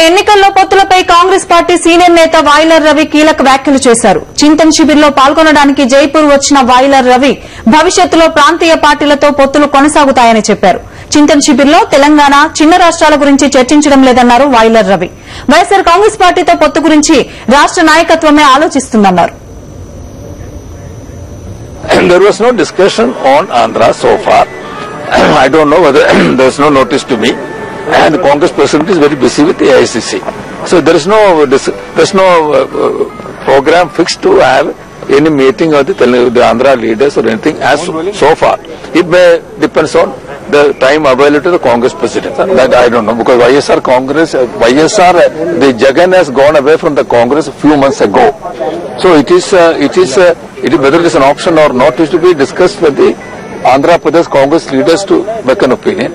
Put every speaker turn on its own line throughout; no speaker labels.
ఎన్నికల్లో పొత్తులపై Congress party senior నేత వాయిలర్ రవి కీలక వ్యాఖ్యలు చేశారు. చింతన్ శిబిర్లో పాల్గొనడానికి జైపూర్ వచ్చిన వాయిలర్ రవి భవిష్యత్తులో ప్రాంతీయ పార్టీలతో పొత్తులు కొనసాగుతాయని చెప్పారు. చింతన్ శిబిర్లో తెలంగాణ, చిన్న రాష్ట్రాల గురించి చర్చించడం లేదన్నారు వాయిలర్ రవి. వైఎస్సార్ కాంగ్రెస్ పార్టీతో పొత్తు గురించి రాష్ట్ర నాయకత్వమే ఆలోచిస్తుందన్నారు.
There was no discussion on Andhra so far. I don't know whether there is no notice to me. And the Congress president is very busy with the AICC. So there is no program fixed to have any meeting of the Andhra leaders or anything as so far. It may depends on the time available to the Congress president. That I don't know, because the Jagan has gone away from the Congress a few months ago. So it is whether it is an option or not is to be discussed with the Andhra Pradesh Congress leaders to make an opinion.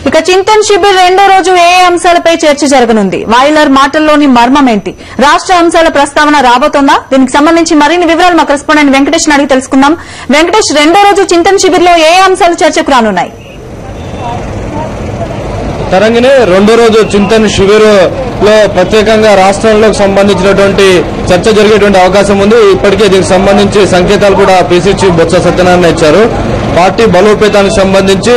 ఇక చింతన్ శిబిర్ రెండో రోజు ఏ అంశాలపై చర్చ జరగనుంది? వాయిలర్ మాటల్లోని మర్మం ఏంటి? రాష్ట్ర అంశాల ప్రస్తావన రాబోతోందా? దీనికి సంబంధించి మరిన్ని వివరాలు మా కరెస్పాండెంట్ వెంకటేష్ అడిగి తెలుసుకుందాం. వెంకటేష్, రెండో రోజు చింతన్ శిబిర్లో ఏ అంశాలు చర్చకు రానున్నాయి?
తరంగిణి, రెండో రోజు చింతన్ శిబిర్ లో ప్రత్యేకంగా రాష్ట్రంలో సంబంధించినటువంటి చర్చ జరిగేటువంటి అవకాశం ఉంది. ఇప్పటికే దీనికి సంబంధించి సంకేతాలు కూడా పీసీ చీఫ్ బొత్స సత్యనారాయణ ఇచ్చారు. పార్టీ బలోపేతానికి సంబంధించి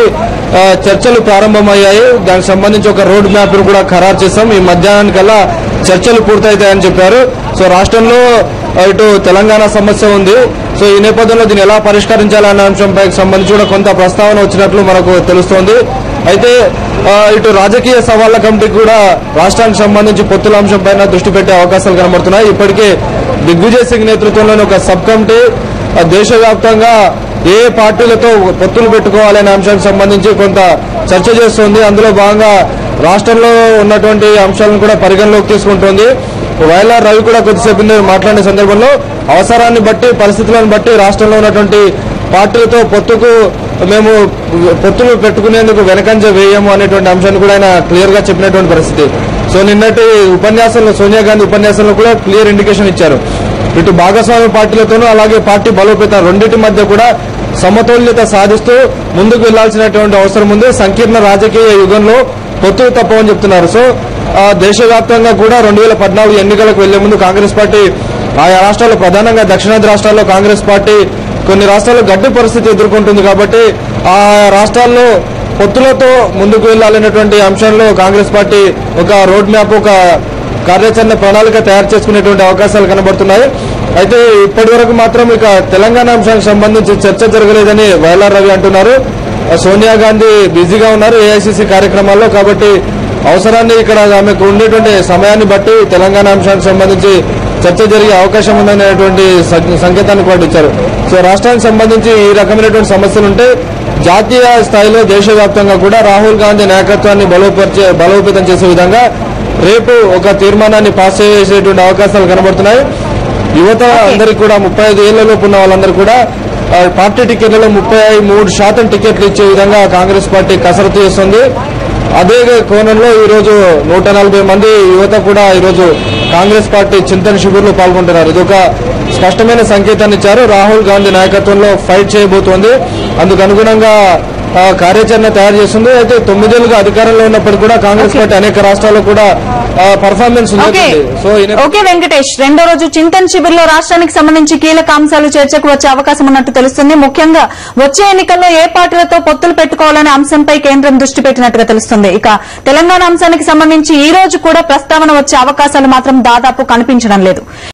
చర్చలు ప్రారంభమయ్యాయి. దానికి సంబంధించి ఒక రోడ్ మ్యాప్ కూడా ఖరారు చేశాం. ఈ మధ్యాహ్నానికల్లా చర్చలు పూర్తవుతాయని చెప్పారు. సో రాష్ట్రంలో ఇటు తెలంగాణ సమస్య ఉంది. సో ఈ నేపథ్యంలో దీన్ని ఎలా పరిష్కరించాలనే అంశంపై సంబంధించి కూడా కొంత ప్రస్తావన వచ్చినట్లు మనకు తెలుస్తోంది. అయితే ఇటు రాజకీయ సవాళ్ల కమిటీకి కూడా రాష్ట్రానికి సంబంధించి పొత్తుల అంశంపై దృష్టి పెట్టే అవకాశాలు కనబడుతున్నాయి. ఇప్పటికే దిగ్విజయ్ సింగ్ నేతృత్వంలోని ఒక సబ్ కమిటీ దేశవ్యాప్తంగా ఏ పార్టీలతో పొత్తులు పెట్టుకోవాలనే అంశానికి సంబంధించి కొంత చర్చ చేస్తోంది. అందులో భాగంగా రాష్ట్రంలో ఉన్నటువంటి అంశాలను కూడా పరిగణలోకి తీసుకుంటోంది. వాయిలర్ రవి కూడా కొద్దిసేపు మాట్లాడే సందర్భంలో అవసరాన్ని బట్టి, పరిస్థితులను బట్టి రాష్ట్రంలో ఉన్నటువంటి పార్టీలతో పొత్తులు పెట్టుకునేందుకు వెనకంజ వేయము అనేటువంటి అంశాన్ని కూడా ఆయన క్లియర్ గా చెప్పినటువంటి పరిస్థితి. సో నిన్నటి ఉపన్యాసంలో సోనియా గాంధీ ఉపన్యాసంలో కూడా క్లియర్ ఇండికేషన్ ఇచ్చారు. ఇటు భాగస్వామ్య పార్టీలతోనూ అలాగే పార్టీ బలోపేత రెండింటి మధ్య కూడా సమతౌల్యత సాధిస్తూ ముందుకు వెళ్లాల్సినటువంటి అవసరం ఉంది. సంకీర్ణ రాజకీయ యుగంలో పొత్తులు తప్పవని చెప్తున్నారు. సో దేశవ్యాప్తంగా కూడా 2014 ఎన్నికలకు వెళ్లే ముందు కాంగ్రెస్ పార్టీ ఆయా రాష్ట్రాల్లో, ప్రధానంగా దక్షిణాది రాష్ట్రాల్లో కాంగ్రెస్ పార్టీ కొన్ని రాష్ట్రాల్లో గడ్డు పరిస్థితి ఎదుర్కొంటుంది. కాబట్టి ఆ రాష్ట్రాల్లో పొత్తులతో ముందుకు వెళ్లాలనేటువంటి అంశంలో కాంగ్రెస్ పార్టీ ఒక రోడ్ మ్యాప్, ఒక కార్యాచరణ ప్రణాళిక తయారు చేసుకునేటువంటి అవకాశాలు కనబడుతున్నాయి. అయితే ఇప్పటి వరకు మాత్రం ఇక తెలంగాణ అంశానికి సంబంధించి చర్చ జరగలేదని వాయిలర్ రవి అంటున్నారు. సోనియా గాంధీ బిజీగా ఉన్నారు ఏఐసీసీ కార్యక్రమాల్లో. కాబట్టి అవసరాన్ని ఇక్కడ ఆమెకు ఉండేటువంటి సమయాన్ని బట్టి తెలంగాణ అంశానికి సంబంధించి చర్చ జరిగే అవకాశం ఉందనేటువంటి సంకేతాన్ని కూడా ఇచ్చారు. సో రాష్ట్రానికి సంబంధించి ఈ రకమైనటువంటి సమస్యలుంటే జాతీయ స్థాయిలో దేశవ్యాప్తంగా కూడా రాహుల్ గాంధీ నాయకత్వాన్ని బలోపేతం చేసే విధంగా రేపు ఒక తీర్మానాన్ని పాస్ చేసేటువంటి అవకాశాలు కనబడుతున్నాయి. యువత అందరికీ కూడా 35 ఏళ్లలోపు ఉన్న వాళ్ళందరూ కూడా పార్టీ టికెట్లలో 33% టికెట్లు ఇచ్చే విధంగా కాంగ్రెస్ పార్టీ కసరత్తు చేస్తుంది. అదే కోణంలో ఈరోజు 140 మంది యువత కూడా ఈరోజు కాంగ్రెస్ పార్టీ చింతన్ శిబిర్లో పాల్గొంటున్నారు. ఇది ఒక స్పష్టమైన సంకేతాన్ని ఇచ్చారు. రాహుల్ గాంధీ నాయకత్వంలో ఫైట్ చేయబోతోంది. అందుకు అనుగుణంగా కార్యాచరణ తయారు చేస్తుంది. అయితే 9 ఏళ్లుగా అధికారంలో ఉన్నప్పటికీ కూడా కాంగ్రెస్ పార్టీ అనేక రాష్ట్రాల్లో కూడా పర్ఫార్మెన్స్ ఉంది.
సో వెంకటేష్, రెండో రోజు చింతన్ శిబిర్లో రాష్ట్రానికి సంబంధించి కీలక అంశాలు చర్చకు వచ్చే అవకాశం ఉన్నట్టు తెలుస్తుంది. ముఖ్యంగా వచ్చే ఎన్నికల్లో ఏ పార్టీలతో పొత్తులు పెట్టుకోవాలనే అంశంపై కేంద్రం దృష్టి పెట్టినట్టుగా తెలుస్తుంది. ఇక తెలంగాణ అంశానికి సంబంధించి ఈ రోజు కూడా ప్రస్తావన వచ్చే అవకాశాలు మాత్రం దాదాపు కనిపించడం లేదు.